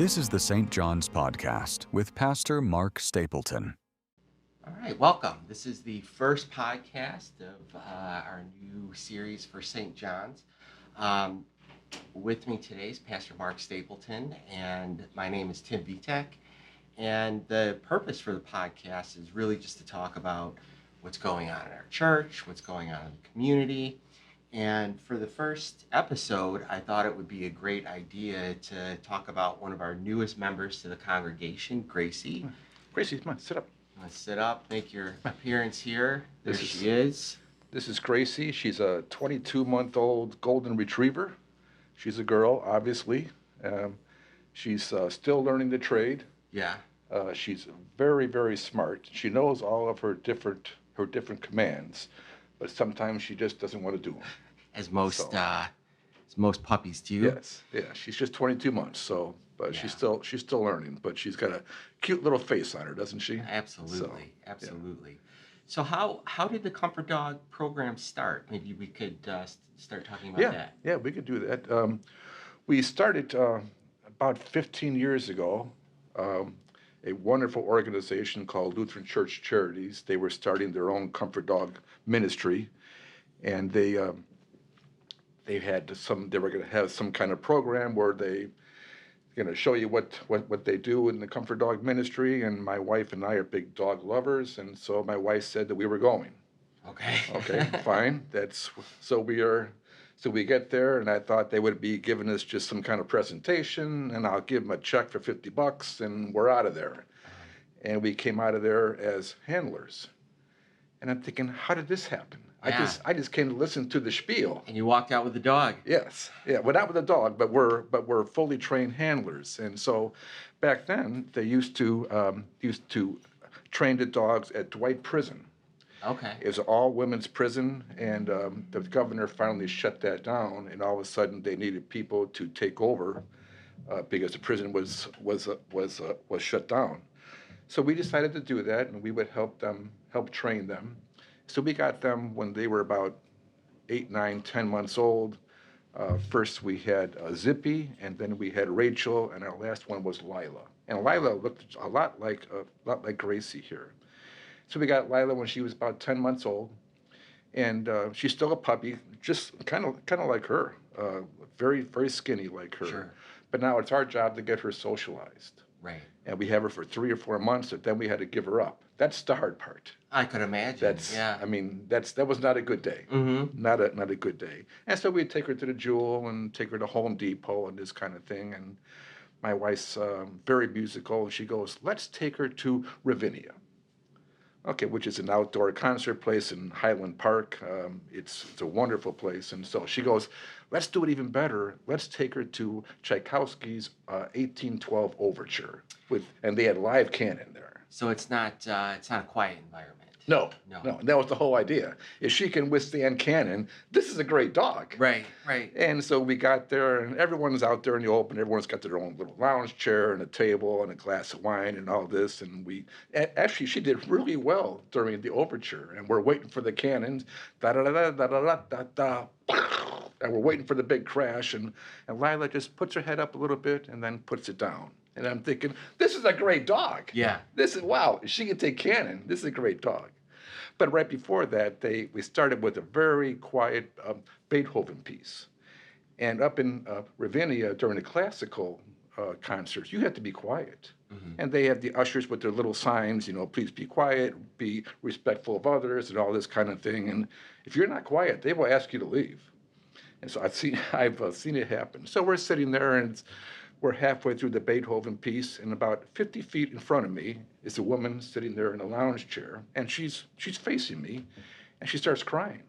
This is the St. John's Podcast with Pastor Mark Stapleton. All right, welcome. This is the first podcast of our new series for St. John's. With me today is Pastor Mark Stapleton, and my name is Tim Vitek. And the purpose for the podcast is really just to talk about what's going on in our church, what's going on in the community. And for the first episode, I thought it would be a great idea to talk about one of our newest members to the congregation, Gracie. Gracie, come on, sit up. Let's sit up, make your appearance here. There she is. This is Gracie. She's a 22-month-old golden retriever. She's a girl, obviously. She's still learning the trade. Yeah. She's very, very smart. She knows all of her different commands, but sometimes she just doesn't want to do them. As most puppies do. Yes, yeah. She's just 22 months, but yeah. she's still learning. But she's got a cute little face on her, doesn't she? Absolutely, absolutely. Yeah. So how did the Comfort Dog program start? Maybe we could start talking about that. Yeah, we could do that. We started about 15 years ago. A wonderful organization called Lutheran Church Charities. They were starting their own Comfort Dog ministry, and they were going to have some kind of program where they going to show you what they do in the Comfort Dog ministry. And my wife and I are big dog lovers, and so my wife said that we were going. Okay, fine. So we get there, and I thought they would be giving us just some kind of presentation, and I'll give them a check for $50, and we're out of there. And we came out of there as handlers. And I'm thinking, how did this happen? Yeah. I just came to listen to the spiel. And you walked out with the dog. Yes, yeah. Well, not with the dog, but we're fully trained handlers. And so, back then they used to train the dogs at Dwight Prison. Okay. It was an all-women's prison, and the governor finally shut that down. And all of a sudden, they needed people to take over because the prison was shut down. So we decided to do that, and we would help train them. So we got them when they were about 8, 9, 10 months old. First we had Zippy, and then we had Rachel, and our last one was Lila. And Lila looked a lot like Gracie here. So we got Lila when she was about 10 months old, and she's still a puppy, just kind of like her, very, very skinny like her. Sure. But now it's our job to get her socialized. Right. And we have her for 3 or 4 months, and then we had to give her up. That's the hard part. I could imagine. I mean, that was not a good day. Mm-hmm. Not a good day. And so we'd take her to the Jewel and take her to Home Depot and this kind of thing. And my wife's very musical. She goes, let's take her to Ravinia. Okay, which is an outdoor concert place in Highland Park. It's a wonderful place. And so she goes, let's do it even better. Let's take her to Tchaikovsky's 1812 Overture. And they had live canon there. So it's not a quiet environment. No. That was the whole idea. If she can withstand canon, this is a great dog. Right. And so we got there, and everyone's out there in the open. Everyone's got their own little lounge chair and a table and a glass of wine and all this. And actually, she did really well during the overture. And we're waiting for the cannons, da-da-da-da-da-da-da-da. And we're waiting for the big crash. And Lila just puts her head up a little bit and then puts it down. And I'm thinking, this is a great dog. Yeah. Wow, she can take cannon. This is a great dog. But right before that, we started with a very quiet Beethoven piece. And up in Ravinia, during the classical concerts, you had to be quiet. Mm-hmm. And they had the ushers with their little signs, please be quiet, be respectful of others, and all this kind of thing. And if you're not quiet, they will ask you to leave. And so I've seen it happen. So we're sitting there, and we're halfway through the Beethoven piece, and about 50 feet in front of me is a woman sitting there in a lounge chair, and she's facing me, and she starts crying.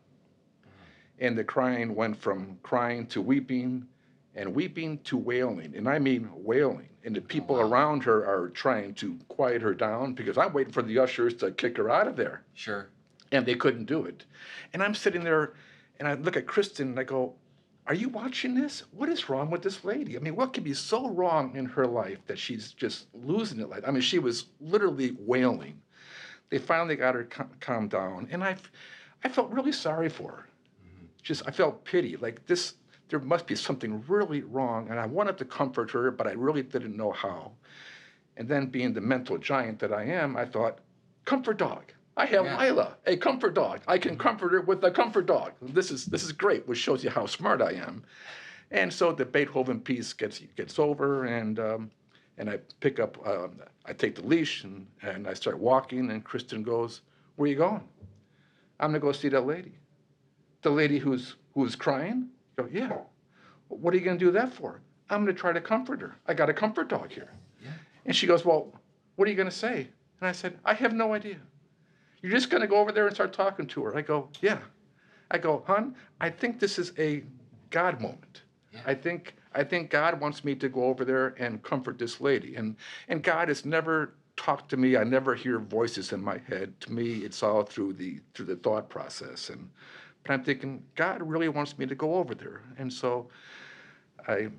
And the crying went from crying to weeping, and weeping to wailing, and I mean wailing. And the people around her are trying to quiet her down because I'm waiting for the ushers to kick her out of there. Sure. And they couldn't do it. And I'm sitting there, and I look at Kristen, and I go, are you watching this? What is wrong with this lady? I mean, what could be so wrong in her life that she's just losing it? I mean, she was literally wailing. They finally got her calmed down, and I felt really sorry for her. Mm-hmm. I felt pity. Like this there must be something really wrong. And I wanted to comfort her, but I really didn't know how. And then being the mental giant that I am, I thought, comfort dog. I have Lila, a comfort dog. I can comfort her with a comfort dog. This is great, which shows you how smart I am. And so the Beethoven piece gets over, and I pick up, I take the leash, and I start walking, and Kristen goes, where are you going? I'm gonna go see that lady. The lady who's crying? I go, yeah. What are you gonna do that for? I'm gonna try to comfort her. I got a comfort dog here. Yeah. And she goes, well, what are you gonna say? And I said, I have no idea. You're just gonna go over there and start talking to her. I go, yeah. I go, hon, I think this is a God moment. Yeah. I think God wants me to go over there and comfort this lady. And God has never talked to me. I never hear voices in my head. To me, it's all through the thought process. But I'm thinking, God really wants me to go over there. And so I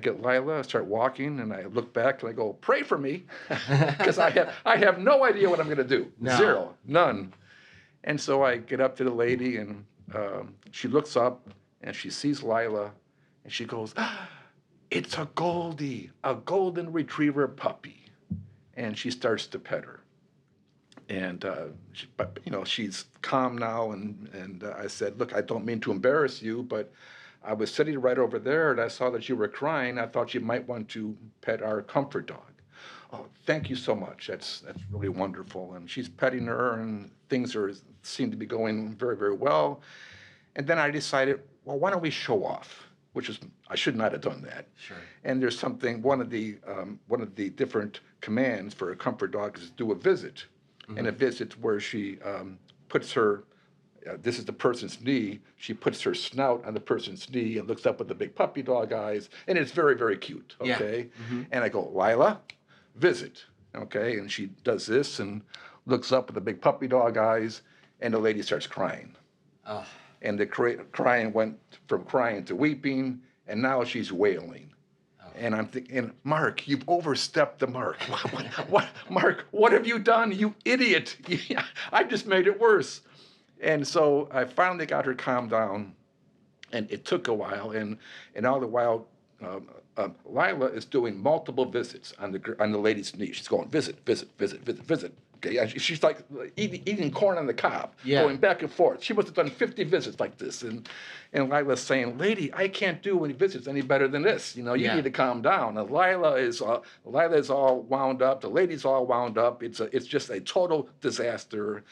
get Lila, I start walking, and I look back and I go, pray for me, because I have no idea what I'm going to do. No. Zero, none. And so I get up to the lady, and she looks up, and she sees Lila, and she goes, it's a Goldie, a golden retriever puppy. And she starts to pet her. And, but she's calm now, and I said, look, I don't mean to embarrass you, but I was sitting right over there, and I saw that you were crying. I thought you might want to pet our comfort dog. Oh, thank you so much. That's really wonderful. And she's petting her, and things seem to be going very, very well. And then I decided, well, why don't we show off? I should not have done that. Sure. And there's something, one of the different commands for a comfort dog is to do a visit. Mm-hmm. And a visit where she puts her, this is the person's knee, she puts her snout on the person's knee and looks up with the big puppy dog eyes, and it's very, very cute, okay? Yeah. Mm-hmm. And I go, Lila, visit, okay? And she does this and looks up with the big puppy dog eyes, and the lady starts crying. Oh. And the crying went from crying to weeping, and now she's wailing. Oh. And I'm thinking, Mark, you've overstepped the mark. What, Mark, what have you done, you idiot? I just made it worse. And so I finally got her calmed down, and it took a while. And all the while, Lila is doing multiple visits on the lady's knee. She's going visit. Okay, and she's like eating corn on the cob, going back and forth. She must have done 50 visits like this. And Lila's saying, lady, I can't do any visits any better than this. You need to calm down. And Lila is all wound up. The lady's all wound up. It's just a total disaster.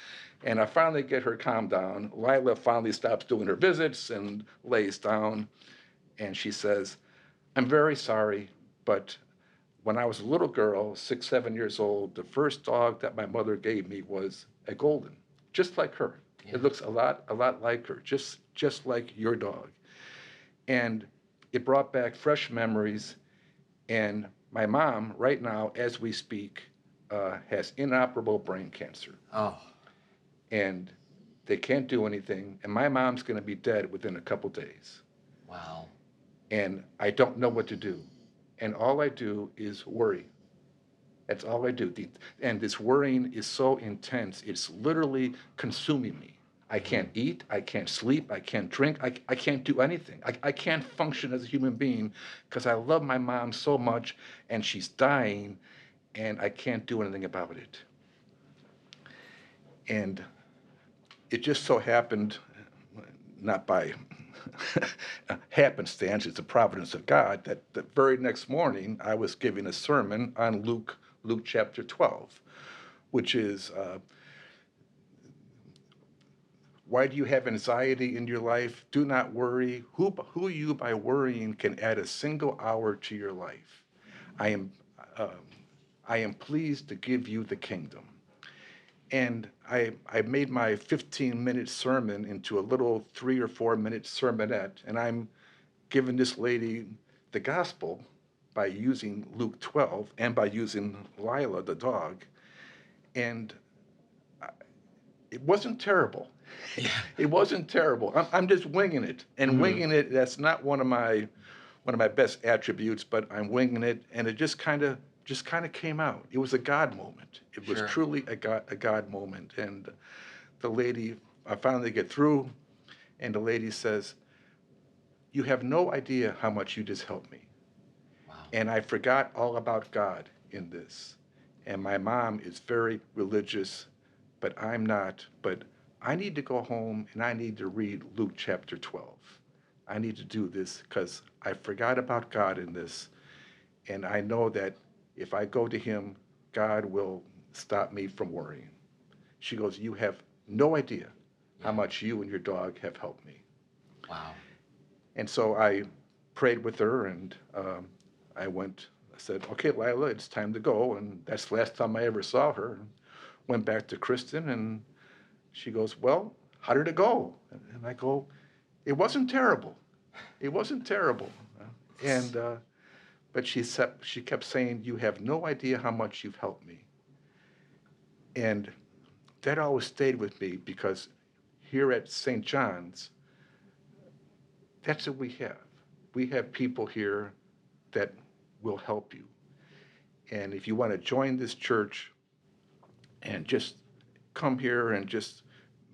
And I finally get her calmed down. Lila finally stops doing her visits and lays down. And she says, I'm very sorry, but when I was a little girl, 6, 7 years old, the first dog that my mother gave me was a golden, just like her. Yeah. It looks a lot like her, just like your dog. And it brought back fresh memories. And my mom, right now, as we speak, has inoperable brain cancer. Oh. And they can't do anything. And my mom's going to be dead within a couple days. Wow. And I don't know what to do. And all I do is worry. That's all I do. And this worrying is so intense, it's literally consuming me. I can't eat, I can't sleep, I can't drink, I can't do anything. I can't function as a human being because I love my mom so much, and she's dying, and I can't do anything about it. And it just so happened, not by happenstance, it's the providence of God, that the very next morning I was giving a sermon on Luke chapter 12, which is, why do you have anxiety in your life? Do not worry. Who you by worrying can add a single hour to your life? I am pleased to give you the kingdom. And I made my 15-minute sermon into a little 3 or 4 minute sermonette, and I'm giving this lady the gospel by using Luke 12 and by using Lila, the dog. And it wasn't terrible. Yeah. It wasn't terrible. I'm just winging it. And winging it, that's not one of my best attributes, but I'm winging it, and it just kind of came out. It was a God moment. It was truly a God moment. And the lady, I finally get through, and the lady says, you have no idea how much you just helped me. Wow. And I forgot all about God in this. And my mom is very religious, but I'm not. But I need to go home and I need to read Luke chapter 12. I need to do this because I forgot about God in this. And I know that if I go to him, God will stop me from worrying. She goes, you have no idea how much you and your dog have helped me. Wow. And so I prayed with her, and I said, okay, Lila, it's time to go. And that's the last time I ever saw her. Went back to Kristen, and she goes, well, how did it go? And I go, it wasn't terrible. It wasn't terrible. And but she kept saying, you have no idea how much you've helped me. And that always stayed with me, because here at St. John's, that's what we have. We have people here that will help you. And if you want to join this church and just come here and just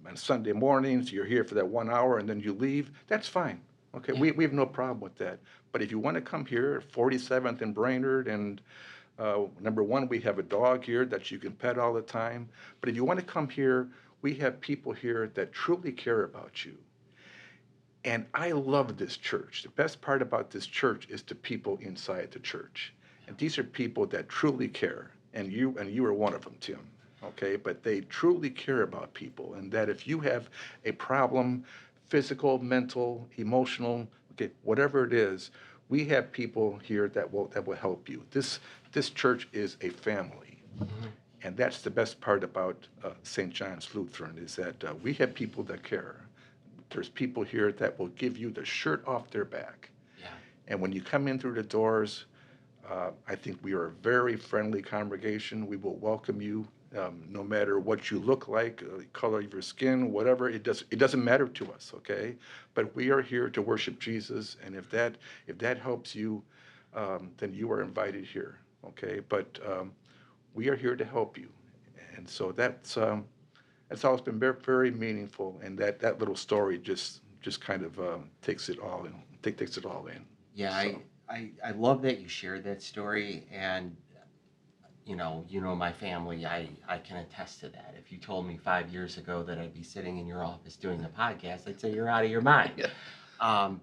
on Sunday mornings, you're here for that 1 hour and then you leave, that's fine. Okay, we have no problem with that. But if you want to come here at 47th and Brainerd, and number one, we have a dog here that you can pet all the time. But if you want to come here, we have people here that truly care about you. And I love this church. The best part about this church is the people inside the church. And these are people that truly care. And you are one of them, Tim. Okay, but they truly care about people. And that if you have a problem, physical, mental, emotional, okay, whatever it is, we have people here that will help you. This church is a family. Mm-hmm. And that's the best part about St. John's Lutheran, is that we have people that care. There's people here that will give you the shirt off their back. Yeah. And when you come in through the doors, I think we are a very friendly congregation. We will welcome you, no matter what you look like, color of your skin, whatever. It doesn't matter to us, okay? But we are here to worship Jesus, and if that helps you, then you are invited here, okay? But we are here to help you, and so that's always been very, very meaningful, and that little story just kind of takes it all in. Takes it all in. Yeah, so. I love that you shared that story, and you know my family. I can attest to that. If you told me 5 years ago that I'd be sitting in your office doing a podcast, I'd say you're out of your mind. Yeah.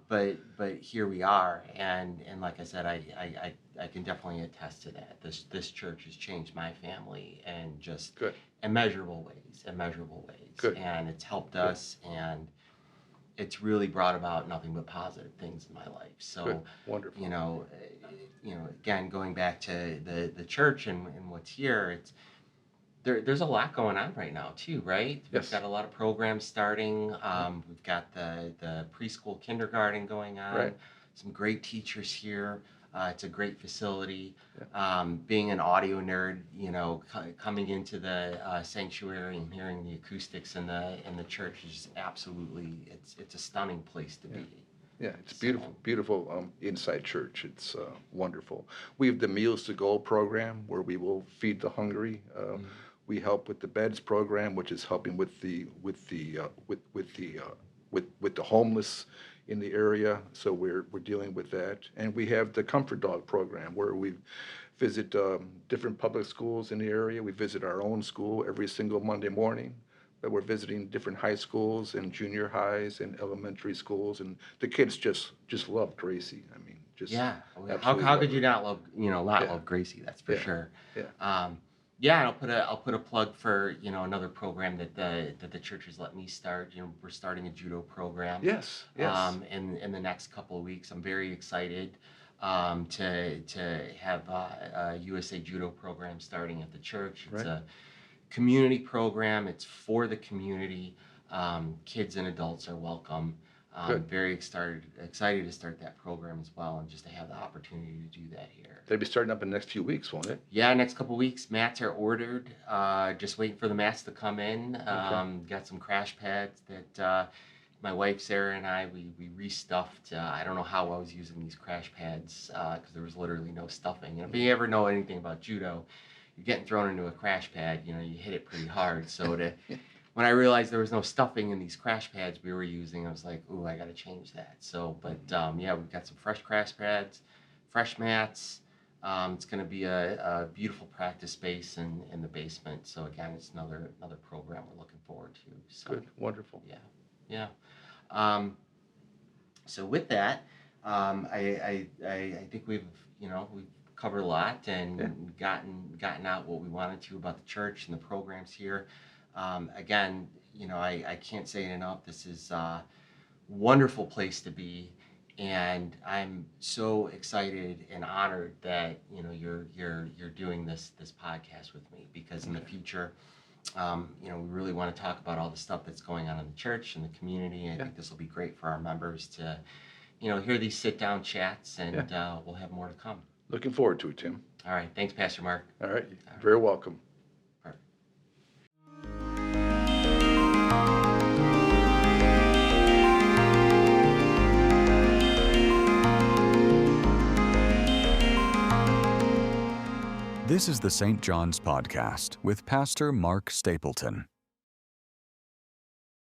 But here we are, and like I said, I can definitely attest to that. This church has changed my family in just immeasurable ways. Good. And it's helped us, and it's really brought about nothing but positive things in my life. So, good. Wonderful. You know, again, going back to the church and what's here, there's a lot going on right now too, right? Yes. We've got a lot of programs starting. We've got the preschool kindergarten going on. Right. Some great teachers here. It's a great facility. Yeah. Being an audio nerd, coming into the sanctuary and hearing the acoustics in the church is just absolutely, it's a stunning place to be. Yeah, it's beautiful inside church. It's wonderful. We have the Meals to Go program where we will feed the hungry. We help with the Beds program, which is helping with the homeless in the area. So we're dealing with that, and we have the Comfort Dog program where we visit different public schools in the area. We visit our own school every single Monday morning. But we're visiting different high schools and junior highs and elementary schools, and the kids just love Gracie. I mean, just how could you not love love Gracie? That's for sure. Yeah. And I'll put a plug for another program that the church has let me start. We're starting a judo program. Yes. In the next couple of weeks, I'm very excited to have a USA Judo program starting at the church. It's a community program. It's for the community. Kids and adults are welcome. Very excited to start that program as well, and just to have the opportunity to do that here. They'll be starting up in the next few weeks, won't it? Yeah, next couple of weeks. Mats are ordered. Just waiting for the mats to come in. Got some crash pads that my wife Sarah and I we restuffed. I don't know how I was using these crash pads because there was literally no stuffing. And if you ever know anything about judo, you're getting thrown into a crash pad. You hit it pretty hard. So when I realized there was no stuffing in these crash pads we were using, I was like, ooh, I got to change that. So, but yeah, we've got some fresh crash pads, fresh mats. It's going to be a beautiful practice space in the basement. So again, it's another program we're looking forward to. So, Good, wonderful. yeah. So with that, I think we've covered a lot and gotten out what we wanted to about the church and the programs here. Again, I can't say it enough. This is a wonderful place to be, and I'm so excited and honored that you're doing this podcast with me, because in the future, we really want to talk about all the stuff that's going on in the church and the community. And I think this will be great for our members to hear these sit-down chats, and we'll have more to come. Looking forward to it, Tim. All right. Thanks, Pastor Mark. All right. Very welcome. Perfect. This is the St. John's Podcast with Pastor Mark Stapleton.